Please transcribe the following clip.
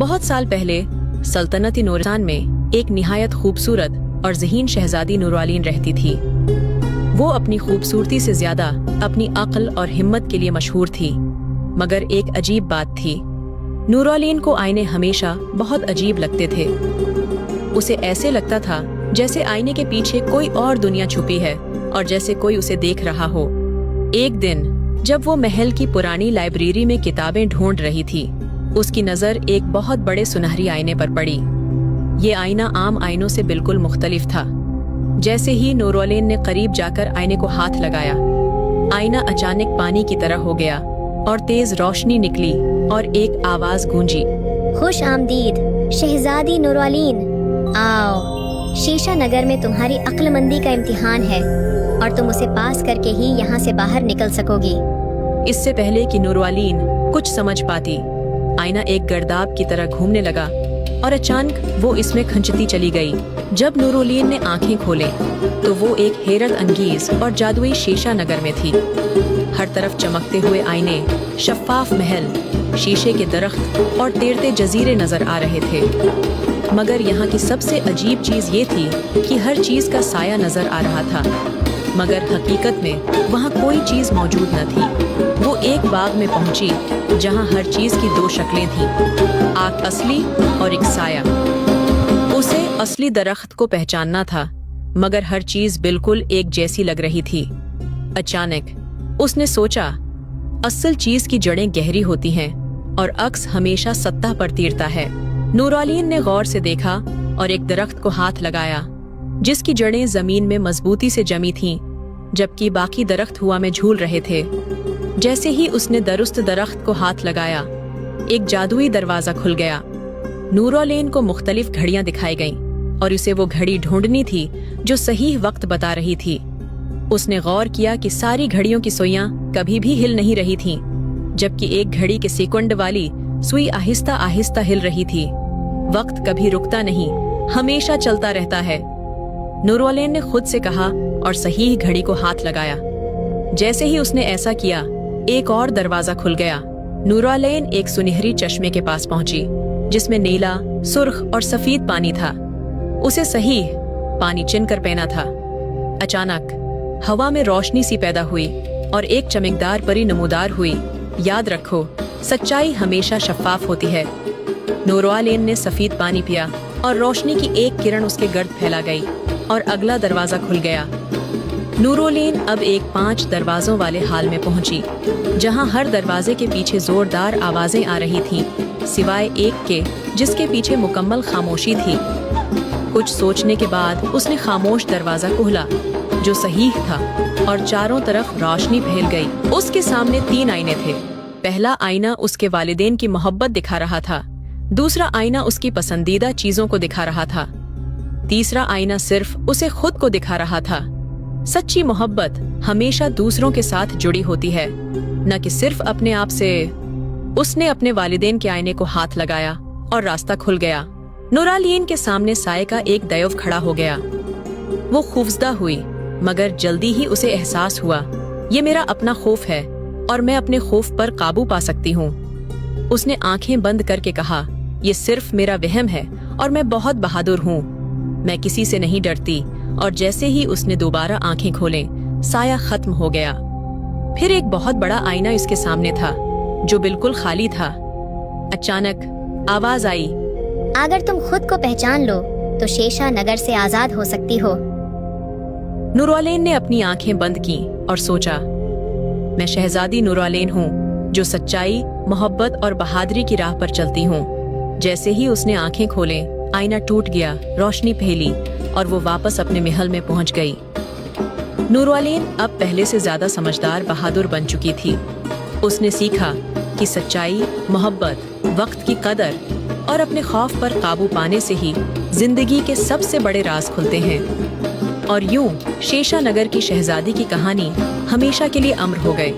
बहुत साल पहले सल्तनती नूरजान में एक निहायत खूबसूरत और ज़हीन शहजादी नूरवालीन रहती थी। वो अपनी खूबसूरती से ज्यादा अपनी अक्ल और हिम्मत के लिए मशहूर थी। मगर एक अजीब बात थी, नूरवालीन को आईने हमेशा बहुत अजीब लगते थे। उसे ऐसे लगता था जैसे आईने के पीछे कोई और दुनिया छुपी है और जैसे कोई उसे देख रहा हो। एक दिन जब वो महल की पुरानी लाइब्रेरी में किताबें ढूंढ रही थी, उसकी नजर एक बहुत बड़े सुनहरी आईने पर पड़ी। ये आईना आम आईनों से बिल्कुल मुख्तलिफ था। जैसे ही नूरवालीन ने करीब जाकर आईने को हाथ लगाया, आईना अचानक पानी की तरह हो गया और तेज रोशनी निकली और एक आवाज गूंजी, खुश आमदीद शहजादी नूरवालीन। आओ, शीशा नगर में तुम्हारी अक्लमंदी का इम्तिहान है और तुम उसे पास करके ही यहाँ से बाहर निकल सकोगी। इससे पहले कि नूरवालीन कुछ समझ पाती, आईना एक गर्दाब की तरह घूमने लगा और अचानक वो इसमें खंचती चली गई। जब नूरवालीन ने आंखें खोले तो वो एक हैरत अंगेज और जादुई शीशा नगर में थी। हर तरफ चमकते हुए आईने, शफ्फाफ महल, शीशे के दरख्त और तैरते जजीरे नजर आ रहे थे। मगर यहाँ की सबसे अजीब चीज ये थी कि हर चीज का साया नजर आ रहा था, मगर हकीकत में वहाँ कोई चीज मौजूद न थी। वो एक बाग में पहुंची जहाँ हर चीज की दो शक्लें थीं, आग असली और एक साया। उसे असली दरख्त को पहचानना था, मगर हर चीज बिल्कुल एक जैसी लग रही थी। अचानक उसने सोचा, असल चीज की जड़ें गहरी होती हैं और अक्स हमेशा सतह पर तीरता है। नूरवालीन ने गौर से देखा और एक दरख्त को हाथ लगाया जिसकी जड़ें जमीन में मजबूती से जमी थीं, जबकि बाकी दरख्त हवा में झूल रहे थे। जैसे ही उसने दुरुस्त दरख्त को हाथ लगाया, एक जादुई दरवाजा खुल गया। नूरवालीन को मुख्तलिफ घड़ियां दिखाई गईं और उसे वो घड़ी ढूंढनी थी जो सही वक्त बता रही थी। उसने गौर किया कि सारी घड़ियों की सुइयां कभी भी हिल नहीं रही थीं, जबकि एक घड़ी के सेकंड वाली सुई आहिस्ता आहिस्ता हिल रही थी। वक्त कभी रुकता नहीं, हमेशा चलता रहता है, नूरवालीन ने खुद से कहा और सही घड़ी को हाथ लगाया। जैसे ही उसने ऐसा किया, एक और दरवाजा खुल गया। नूरवालीन एक सुनहरी चश्मे के पास पहुंची जिसमें नीला, सुर्ख और सफेद पानी था। उसे सही पानी चिनकर पीना था। अचानक हवा में रोशनी सी पैदा हुई और एक चमकदार परी नमूदार हुई। याद रखो, सच्चाई हमेशा शफ्फाफ होती है। नूरवालीन ने सफेद पानी पिया और रोशनी की एक किरण उसके गर्द फैला गई और अगला दरवाजा खुल गया। नूरवालीन अब एक 5 दरवाजों वाले हाल में पहुंची जहां हर दरवाजे के पीछे जोरदार आवाजें आ रही थीं, सिवाय एक के जिसके पीछे मुकम्मल खामोशी थी। कुछ सोचने के बाद उसने खामोश दरवाजा खोला जो सही था और चारों तरफ रोशनी फैल गई। उसके सामने 3 आईने थे। पहला आईना उसके वालिदैन की मोहब्बत दिखा रहा था, दूसरा आईना उसकी पसंदीदा चीजों को दिखा रहा था, तीसरा आईना सिर्फ उसे खुद को दिखा रहा था। सच्ची मोहब्बत हमेशा दूसरों के साथ जुड़ी होती है, न कि सिर्फ अपने आप से। उसने अपने वालिदैन के आईने को हाथ लगाया और रास्ता खुल गया। नूरवालीन के सामने साये का एक दैव खड़ा हो गया। वो खौफजदा हुई, मगर जल्दी ही उसे एहसास हुआ, ये मेरा अपना खौफ है और मैं अपने खौफ पर काबू पा सकती हूँ। उसने आंखें बंद करके कहा, ये सिर्फ मेरा वहम है और मैं बहुत बहादुर हूँ, मैं किसी से नहीं डरती। और जैसे ही उसने दोबारा आंखें खोलें, साया खत्म हो गया। फिर एक बहुत बड़ा आईना उसके सामने था जो बिल्कुल खाली था। अचानक आवाज आई, अगर तुम खुद को पहचान लो तो शीशा नगर से आजाद हो सकती हो। नूरवालीन ने अपनी आंखें बंद की और सोचा, मैं शहजादी नूरवालीन हूँ जो सच्चाई, मोहब्बत और बहादुरी की राह पर चलती हूँ। जैसे ही उसने आंखें खोले, आईना टूट गया, रोशनी फैली और वो वापस अपने महल में पहुंच गई। नूरवालीन अब पहले से ज्यादा समझदार, बहादुर बन चुकी थी। उसने सीखा कि सच्चाई, मोहब्बत, वक्त की कदर और अपने खौफ पर काबू पाने से ही जिंदगी के सबसे बड़े राज खुलते हैं। और यूं शीशा नगर की शहजादी की कहानी हमेशा के लिए अमर हो गई।